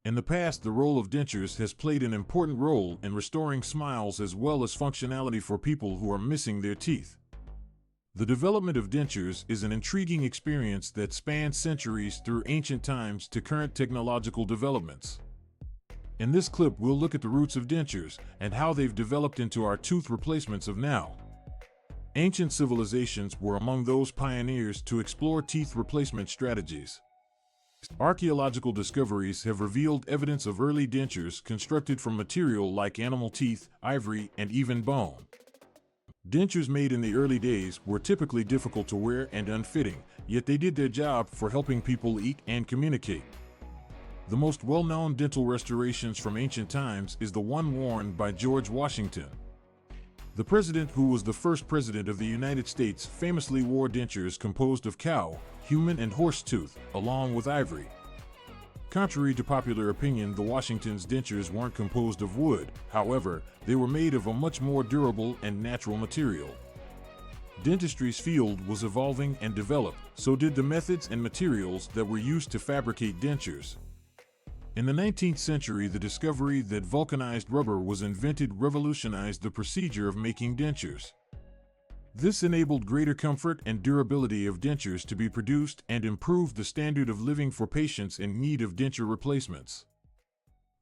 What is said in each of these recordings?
In the past, the role of dentures has played an important role in restoring smiles as well as functionality for people who are missing their teeth. The development of dentures is an intriguing experience that spans centuries through ancient times to current technological developments. In this clip, we'll look at the roots of dentures and how they've developed into our tooth replacements of now. Ancient civilizations were among those pioneers to explore teeth replacement strategies. Archaeological discoveries have revealed evidence of early dentures constructed from material like animal teeth, ivory, and even bone. Dentures made in the early days were typically difficult to wear and unfitting, yet they did their job for helping people eat and communicate. The most well-known dental restorations from ancient times is the one worn by George Washington. The president who was the first president of the United States famously wore dentures composed of cow, human, and horse tooth, along with ivory. Contrary to popular opinion, the Washington's dentures weren't composed of wood. However, they were made of a much more durable and natural material. Dentistry's field was evolving and developed, so did the methods and materials that were used to fabricate dentures. In the 19th century, the discovery that vulcanized rubber was invented revolutionized the procedure of making dentures. This enabled greater comfort and durability of dentures to be produced and improved the standard of living for patients in need of denture replacements.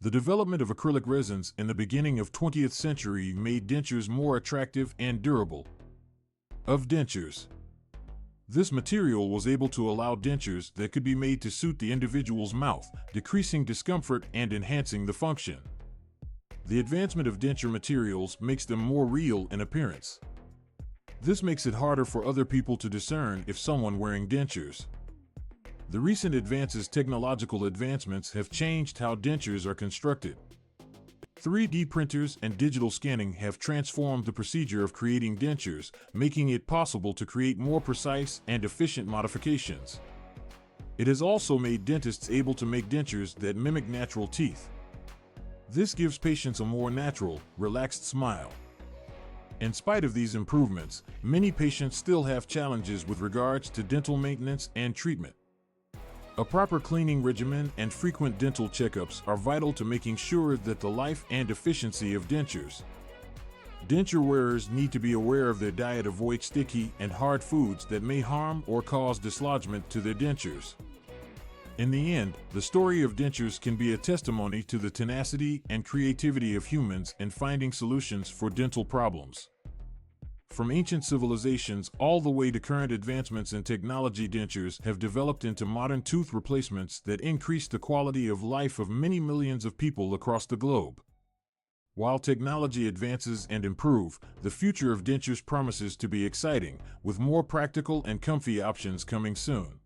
The development of acrylic resins in the beginning of 20th century made dentures more attractive and durable. Of dentures. This material was able to allow dentures that could be made to suit the individual's mouth, decreasing discomfort and enhancing the function. The advancement of denture materials makes them more real in appearance. This makes it harder for other people to discern if someone wearing dentures. The recent technological advancements have changed how dentures are constructed. 3D printers and digital scanning have transformed the procedure of creating dentures, making it possible to create more precise and efficient modifications. It has also made dentists able to make dentures that mimic natural teeth. This gives patients a more natural, relaxed smile. In spite of these improvements, many patients still have challenges with regards to dental maintenance and treatment. A proper cleaning regimen and frequent dental checkups are vital to making sure that the life and efficiency of dentures. Denture wearers need to be aware of their diet, avoid sticky and hard foods that may harm or cause dislodgement to their dentures. In the end, the story of dentures can be a testimony to the tenacity and creativity of humans in finding solutions for dental problems. From ancient civilizations all the way to current advancements in technology, dentures have developed into modern tooth replacements that increase the quality of life of many millions of people across the globe. While technology advances and improve, the future of dentures promises to be exciting, with more practical and comfy options coming soon.